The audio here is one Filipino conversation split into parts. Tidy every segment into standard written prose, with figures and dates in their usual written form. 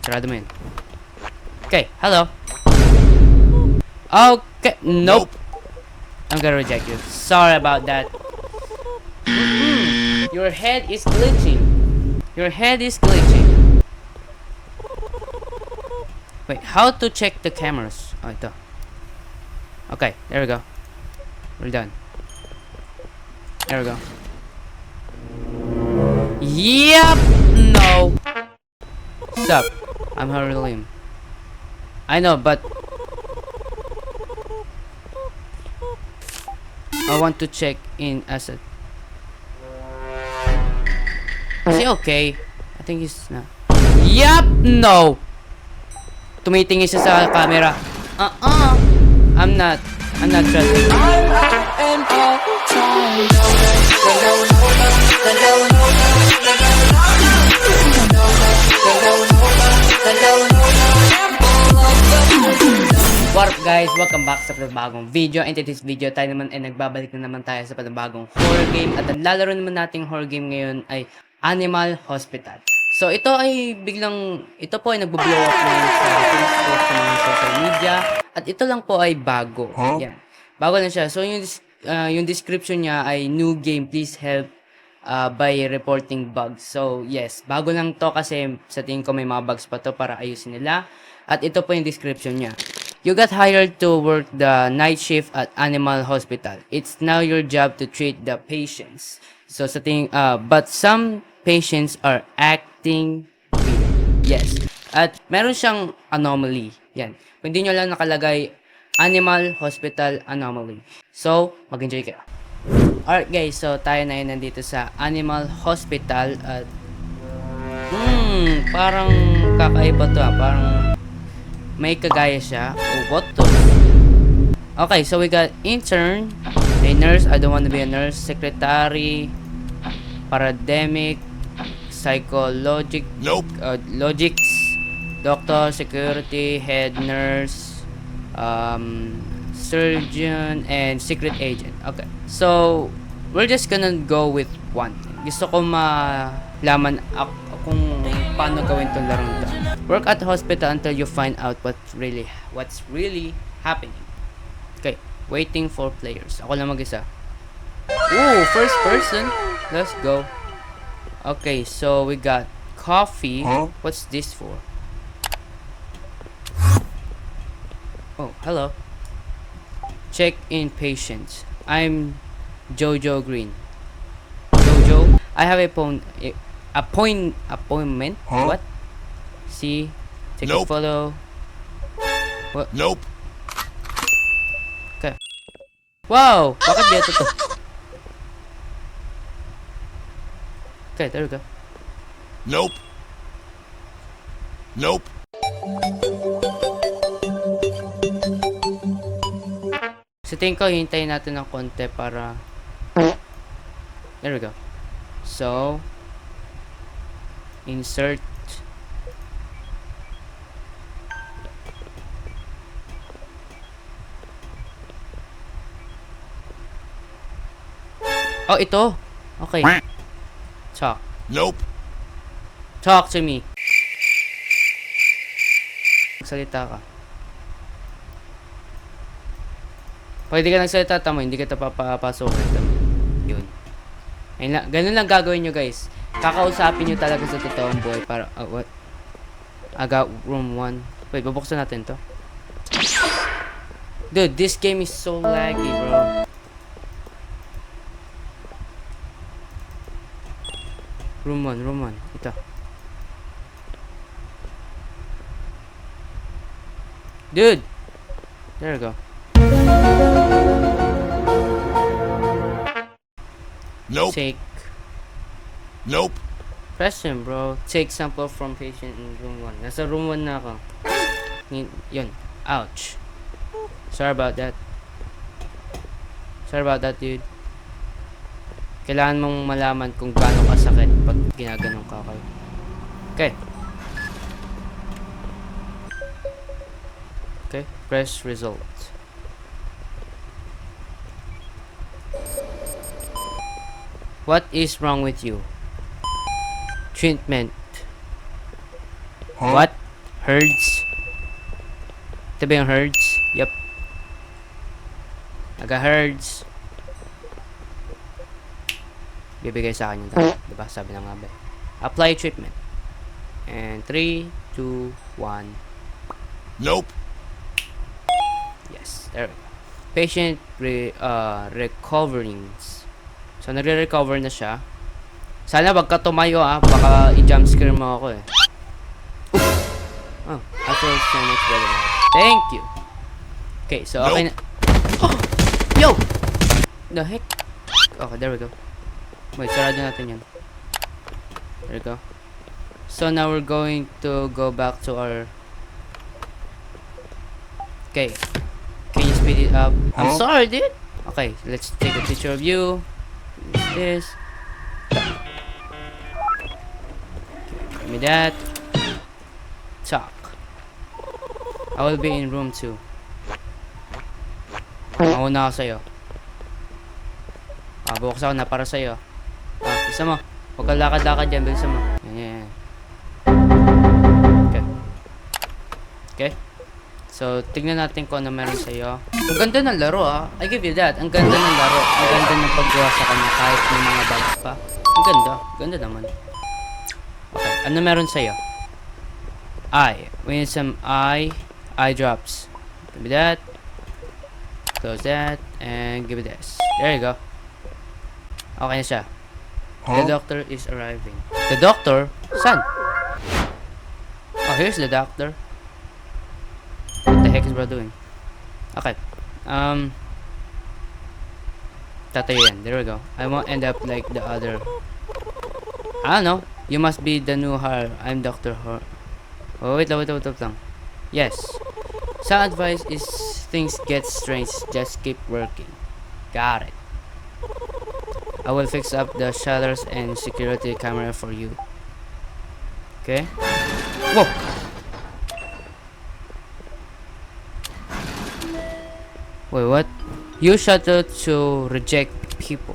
Sarado mo yun. Okay, hello. Okay, nope. I'm gonna reject you. Sorry about that. Your head is glitching. Your head is glitching. Wait, how to check the cameras? Oh, ito. Okay, there we go. We're done. There we go. Yep. No. Sup? I'm Harry Lim. I know, but I want to check in as a. Is he okay? I think he's not. Yup! No! Tumitingin siya sa camera. I'm not trusting. What up guys? Welcome back sa panibagong video. And in this video, tayo naman ay nagbabalik na naman tayo sa panibagong horror game. At ang lalaro naman nating horror game ngayon ay Animal Hospital. So ito po ay nagbo-blow up ngayon sa Facebook, sa mga social media. At ito lang po ay bago. Yan. Bago na siya. So yung description niya ay new game, please help by reporting bugs. So yes, bago lang to kasi sa tingin ko may mga bugs pa to para ayusin nila. At ito po yung description niya. You got hired to work the night shift at Animal Hospital. It's now your job to treat the patients. So sa tingin, but some patients are acting weird. Yes. At meron siyang anomaly. Yan. Kung hindi nyo lang nakalagay, Animal Hospital Anomaly. So, mag-enjoy kayo. Alright guys, so tayo na yun nandito sa Animal Hospital at parang kakaiba to parang may kagaya siya. Oh, what the? Okay, so we got intern, a nurse, I don't want to be a nurse, secretary, paramedic, psychologic, logics, doctor, security, head nurse, surgeon, and secret agent. Okay, so we're just gonna go with one. Gusto ko malaman kung paano gawin tong larong to. Work at the hospital until you find out what's really happening. Okay, waiting for players. Ako lang mag-isa. Ooh, first person. Let's go. Okay, so we got coffee. What's this for? Oh, hello. Check in patients. I'm Jojo Green. Jojo, I have appointment. What? See, take a photo. What? Nope. Okay. Wow, bakit dito to? Okay, there we go. Nope. Nope. Sa tingin ko, hintayin natin ng konti para... There we go. So, insert. Oh, ito. Okay. Talk. Nope. Talk to me. Magsalita ka. Pwede ka nagsalita, tama, hindi ka papapasokin. Yun. Ayun lang, ganun lang gagawin nyo guys. Kakausapin nyo talaga sa totoong buhay para, what? I got room 1. Wait, babuksan natin to. Dude, this game is so laggy, bro. Room 1. Ito. Dude! There we go. Nope. Take. Nope. Question, bro. Take sample from patient in room 1. Nasa room 1 na ako. Yun. Ouch. Sorry about that, dude. Kailangan mong malaman kung gaano kasakit pag ginaganong ka kayo. Okay. Okay. Press result. What is wrong with you? Treatment. What? Herds. Ito ba yung herds? Yup. Herds. Bibigay sa akin yun. Diba? Sabi na nga ba. Apply treatment. And 3, 2, 1. Nope. Yes. There we go. Patient recovering. So, nagre-recover na siya. Sana wag ka tumayo baka i-jumpscare mo ako eh. Oh, I feel so much better now. Thank you. Okay, so okay na. Oh! Yo! The heck? Okay, there we go. Wait, sarado natin yan. There we go. So now we're going to go back to our... Okay. Can you speed it up? I'm sorry, dude. Okay, let's take a picture of you. This. Give me that. Talk. I will be in room 2. Mauna ako sa'yo. Bukas ako na para sa'yo. Bisa mo. Huwag ka lakad-lakad dyan. Bisa mo. Yan. Okay. Okay. So, tignan natin kung ano meron sa'yo. Ang ganda ng laro I give you that. Ang ganda ng laro. Ang ganda ng paggawa sa kanya kahit may mga bugs pa. Ang ganda. Ganda naman. Okay. Ano meron sa'yo? Eye. We need some eye drops. Give me that. Close that. And give it this. There you go. Okay na siya. The doctor is arriving. The doctor? Saan? Oh, here's the doctor. What the heck is bro doing? Okay. Tatayo yan. There we go. I won't end up like the other. I don't know. You must be the new hire. I'm Dr. Oh, wait lang. Yes. Some advice is things get strange. Just keep working. Got it. I will fix up the shutters and security camera for you. Okay? Whoa! Wait, what? Use shutter to reject people.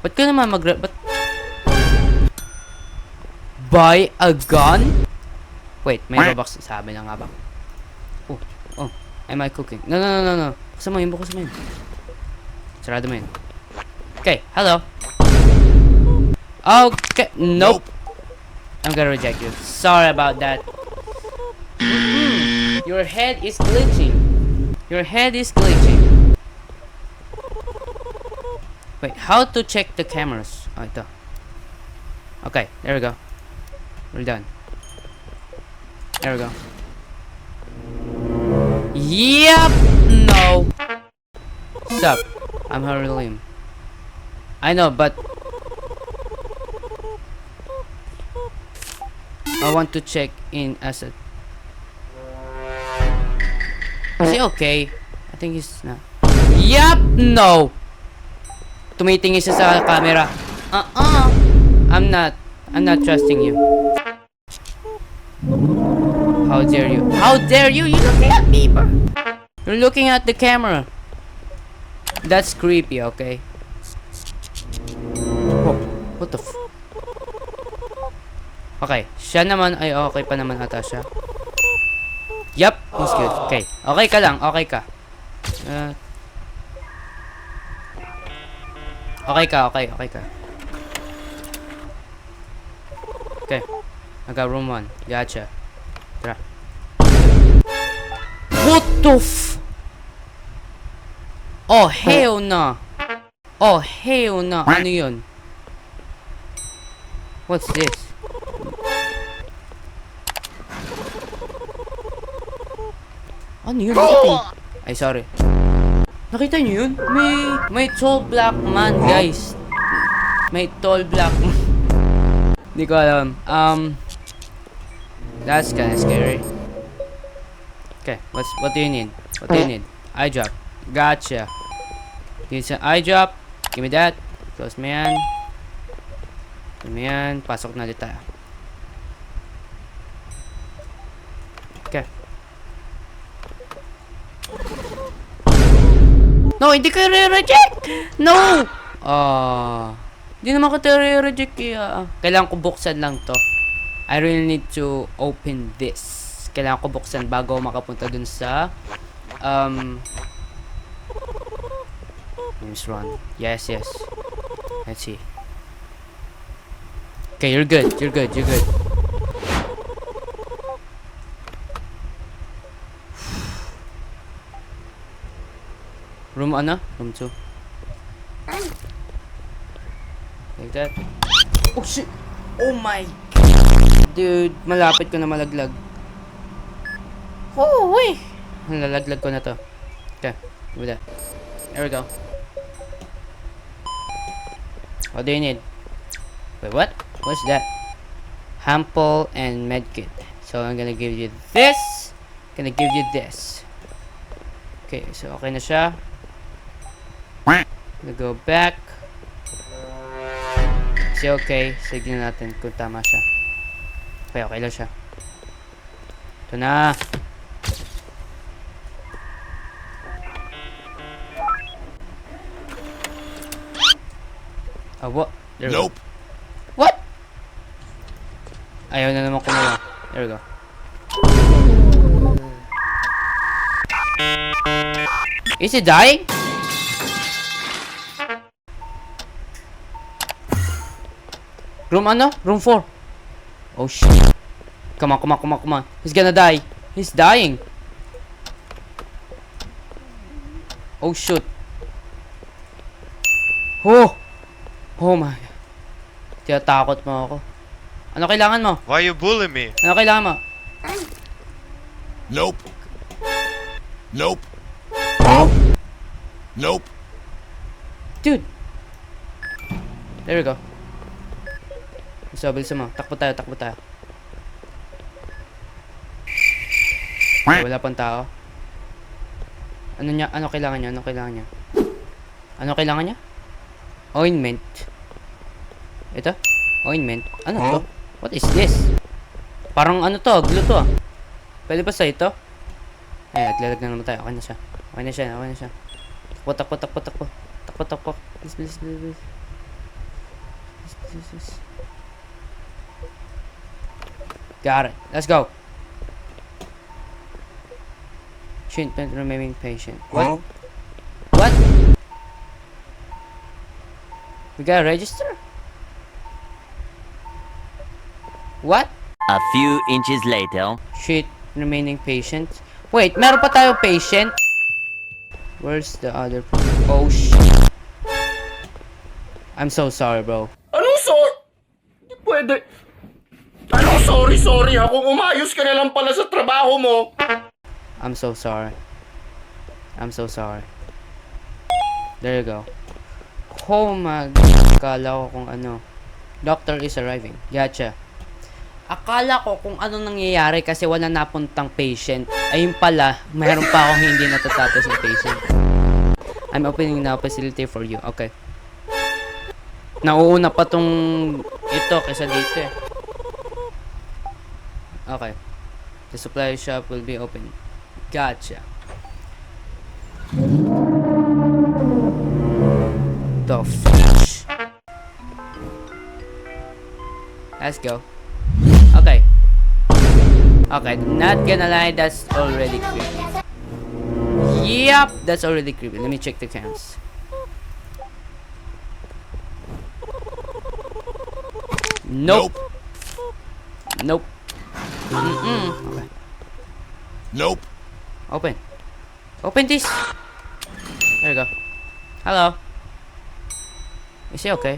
Ba't ka naman Ba't... Buy a gun? Wait, may Robux. Sabi na nga ba? Oh. Am I cooking? No. Buksan mo yun. Sarado mo yun. Okay, hello. Okay, nope. I'm gonna reject you. Sorry about that. Your head is glitching. Wait, how to check the cameras? Oh, ito. Okay, there we go. We're done. There we go. Yep. No. Sup? I'm Harry Lim. I know, but I want to check in as a... Is he okay? I think he's not. Yup! No! Tumitingin siya sa camera. I'm not trusting you. How dare you? You're looking at me, bro. You're looking at the camera. That's creepy, okay? Oh, what the f... Okay, siya naman ay okay pa naman ata siya. Yup, he's good. Okay, okay ka lang, okay ka. Okay ka. Okay, I got room 1. Gotcha. Tara. What the f... Oh, hell no. Ano yun? What's this? Ano yun? Ay, sorry. Nakita niyo yun? May tall black man, guys. May tall black man. Hindi ko alam. That's kinda scary. Okay, what do you need? Eye drop. Gotcha. Need some eye drop. Give me that. Close mo yan. Pasok na dito tayo. Okay. No, hindi ka re-reject! No! Hindi naman ka re-reject kaya. Kailangan ko buksan lang to. I really need to open this. kailangan ko buksan bago ako makapunta dun sa name's Ron. Yes. Let's see. Okay, you're good. Room ano? Room 2. Like that. Oh shit! Oh my! Dude, malapit ko na malaglag. Oh, wait! Nalalaglag ko na to. Okay, do that. There we go. What do you need? Wait, what? What's that? Hample and medkit. So I'm gonna give you this. Gonna give you this. Okay, so okay na siya. Gonna go back. Kasi okay. Sige natin kung tama siya. Okay lang siya. Ito na. Oh, what? There we go. Nope. What? Ayaw na naman kumuha. There we go. Is he dying? Room ano? Room 4. Oh shit. Come on. He's gonna die. He's dying. Oh shoot. Oh my God. Tinatakot mo ako. Ano kailangan mo? Why you bully me? Ano kailangan mo? Nope. Nope. Nope. Dude. There we go. Bilisan mo. Takbo tayo. Okay, wala pang tao. Ano kailangan niya? Ano kailangan niya? Ointment. Ito? Ointment. Ano to? What is this? Parang ano to? Glue to ah. Pwede ba sa ito? Naglalag na naman tayo. Okay na siya. Takbo. Please. Got it. Let's go. Treatment remaining patient. What? What? We gotta register? What? A few inches later. Treat remaining patient. Wait, meron pa tayo patient? Where's the other? Oh shit. I'm so sorry, bro. Anong sorry? Hindi pwede. Anong sorry ha? Kung umayos ka na lang pala sa trabaho mo. I'm so sorry. There you go. Oh my God. Akala ko kung ano. Doctor is arriving. Gotcha. Akala ko kung ano nangyayari kasi wala napuntang patient. Ayun pala, mayroon pa akong hindi natatapos ng patient. I'm opening now facility for you. Okay. Nauuna pa tong ito kaysa dito eh. Okay. The supply shop will be open. Gotcha. The flash. Let's go. Okay. Not gonna lie, that's already creepy. Yep, that's already creepy. Let me check the cams. Nope. Okay. Nope. Open this. There you go. Hello. Is he okay?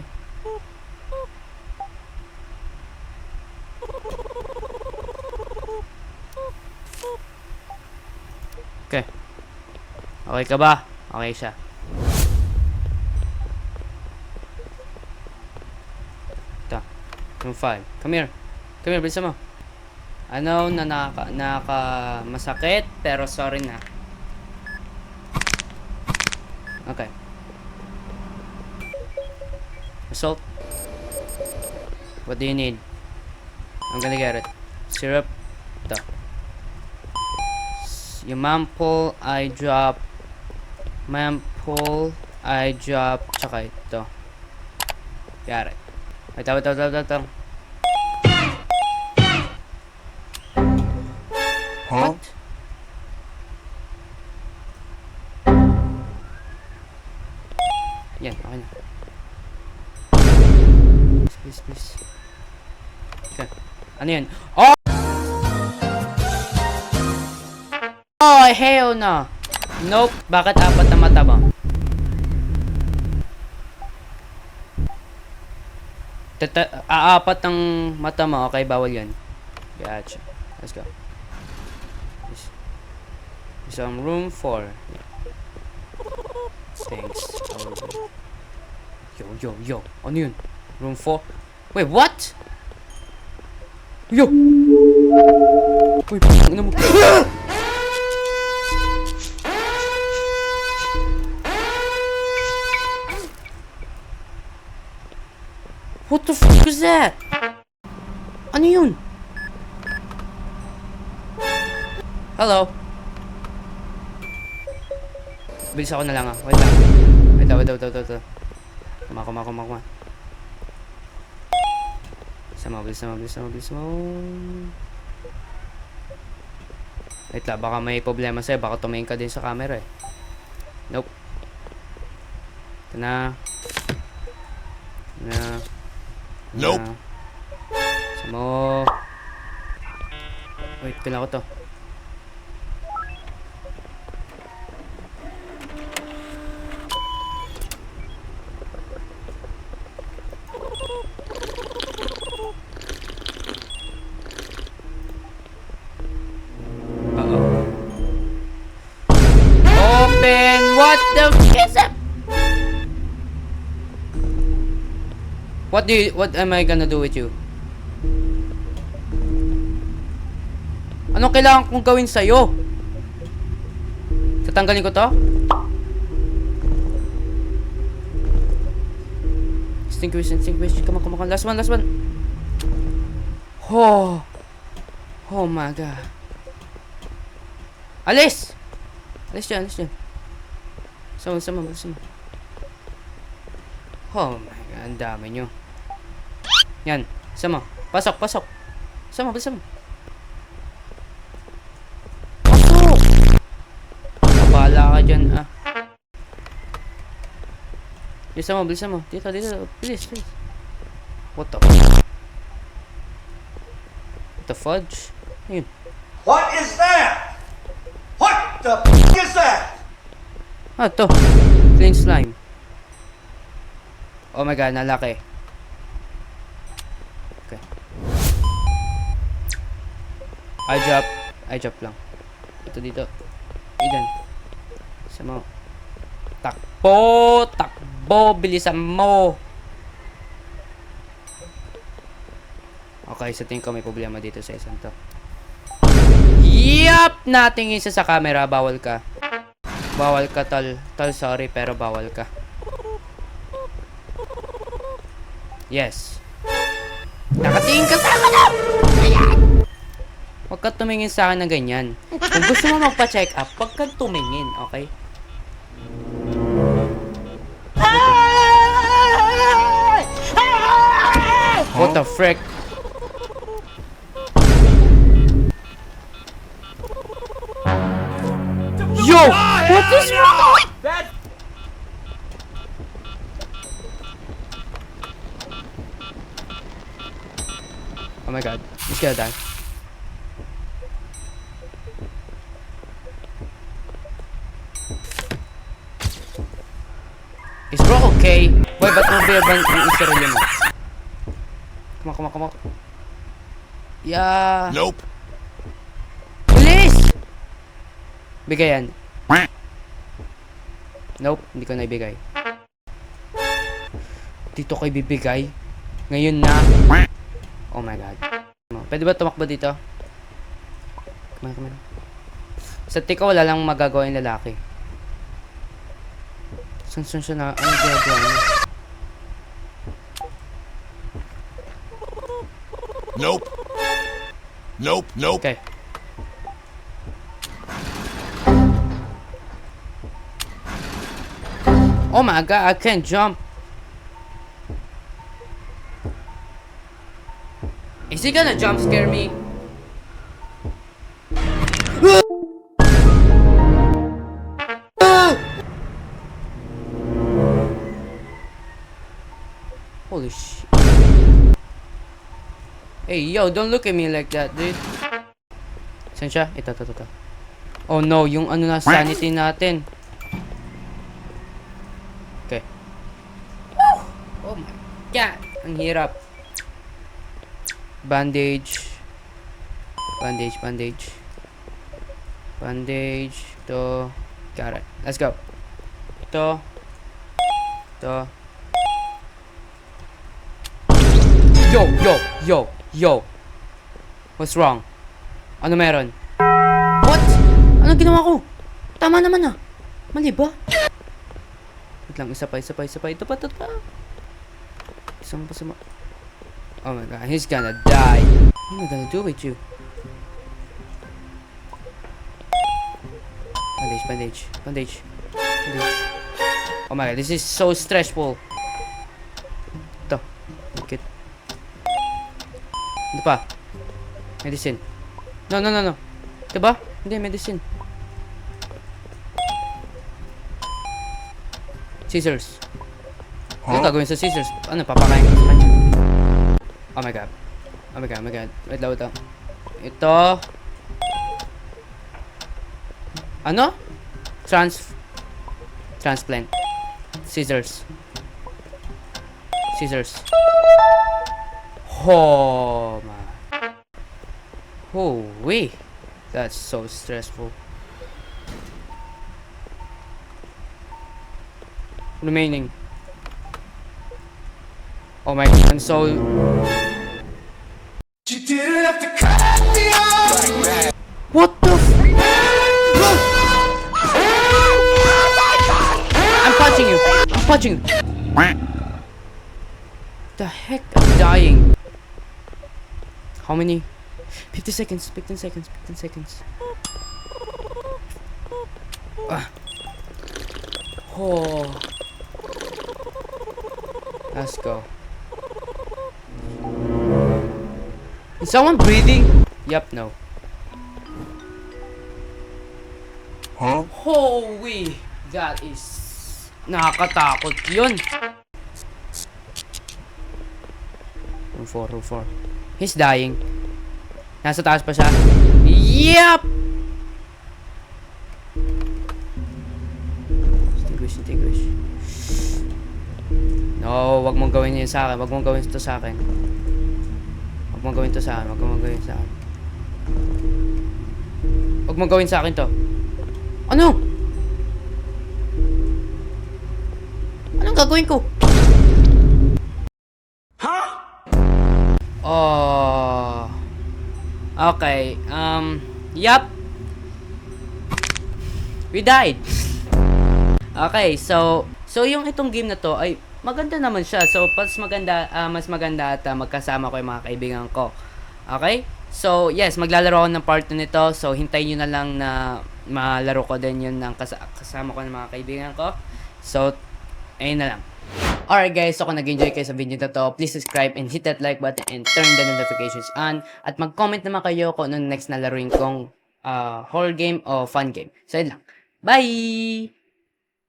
Okay. Okay ka ba? Okay siya. Ito. Room 5. Come here, bilisan mo. Ano na naka masakit, pero sorry na. Okay. Result. What do you need? I'm gonna get it. Syrup. Ito. Yung mample, eye drop. Tsaka ito. Got it. Ito. Huh? What? Yan, okay na. Please. Okay. Ano yan? Oh! Oh, hell no! Nope. Bakit apat na mata mo? Apat ng mata mo. Okay, bawal yan. Gotcha. Let's go. Some room 4. Thanks. Yo. Ano yun? Room 4? Wait, what? Yo! Uy, ano mo? What the fuck is that? Ano yun? Hello? Bilis ako na lang ah. Wait lang. Kuma. Bilis mo. Wait lang, baka may problema sa'yo. Baka tumingin ka din sa camera eh. Nope. Ito na. Nope. Samo. Wait, kailangan ko to. Uh-oh. Open! What the f is that? What am I gonna do with you? Anong kailangan kong gawin sa'yo? Tatanggalin ko to? Extinguish. Come on. Last one. Oh my god. Alis dyan. Sama. Oh my god, ang dami nyo. Yan, sama. Pasok. Sama. Pasok! Kapala ka dyan, ah. Bilisan mo. Dito. Please. What the fudge? Ayun. What is that? What the f is that? Ah, to. Clean slime. Oh my god, nalaki. Okay. I drop lang. Ito dito. Ilan. Sama. Takbo! Bilisan mo! Okay, sa tingin ko may problema dito sa isang to. Yup! Nating isa sa camera. Bawal ka, tol. Tol, sorry, pero bawal ka. Yes. Nakatingin ka sa akin! Ayan! Huwag ka tumingin sa akin na ganyan. Kung gusto mo magpa-check up, huwag ka tumingin, okay? What the frick? Yo! What is wrong? Oh my god, he's gonna die. Is bro okay? Boy, ba't mo ba yung isarili mo? Come on. Yeah. Nope. Bilis! Bigay yan. Nope, hindi ko na ibigay. Dito ko ibibigay. Ngayon na. Oh my god. Pwede ba tumakbo dito? Come on. Sa tika wala lang magagawa yung lalaki. San siya na? Ano ginagawa niya? Nope. Okay. Oh my god, I can't jump. Is he gonna jump scare me? Holy shit. Hey, yo, don't look at me like that, dude. Saan siya? Ito. Oh no, yung ano na sanity natin. Okay. Oh my god, ang hirap. Bandage. Ito. Got it. Let's go. Ito. Yo. What's wrong? Ano meron? What? Anong ginawa ko? Tama naman ah. Mali ba? Wait lang, isa pa. Ito pa. Isang pa. Oh my god, he's gonna die. What am I gonna do with you? Bandage. Oh my god, this is so stressful. Ito. Okay. Ano pa? Medicine. No. Diba? Hindi, medicine. Scissors. Ano gagawin sa scissors? Ano, papakain ko sa kanya? Oh my god. Wait lang. Ito. Ano? Transplant. Scissors. Oh my. Holy. That's so stressful. Remaining. Oh my god, I'm so... You didn't have to cut me off. What the f... I'm punching you. The heck? I'm dying. How many? 15 seconds. Oh. Let's go. Is someone breathing? Yep, no. Huh? Holy! That is... Nakakatakot yun. Room 4. He's dying. Nasa taas pa siya. Yep! Extinguish. No, wag mong gawin yun sa akin. Wag mong gawin to sa akin. Wag mong gawin sa akin to. Ano? Anong gagawin ko? Oh. Okay. Yup. We died. Okay, so yung itong game na to ay maganda naman siya. So mas maganda at magkasama ko yung mga kaibigan ko. Okay? So yes, maglalaro ako ng part 2 nito. So hintayin niyo na lang na malaro ko din yun ng kasama ko ng mga kaibigan ko. So ayun na lang. Alright guys, so kung nag-enjoy kayo sa video na to, please subscribe and hit that like button and turn the notifications on. At mag-comment naman kayo kung anong next na laruin kong horror game o fun game. So yun lang. Bye!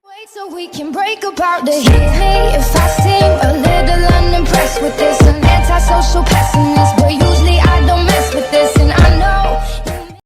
Wait so we can break apart to hit me if I seem a little unimpressed with this. An antisocial pessimist, but usually I don't mess with this. And I know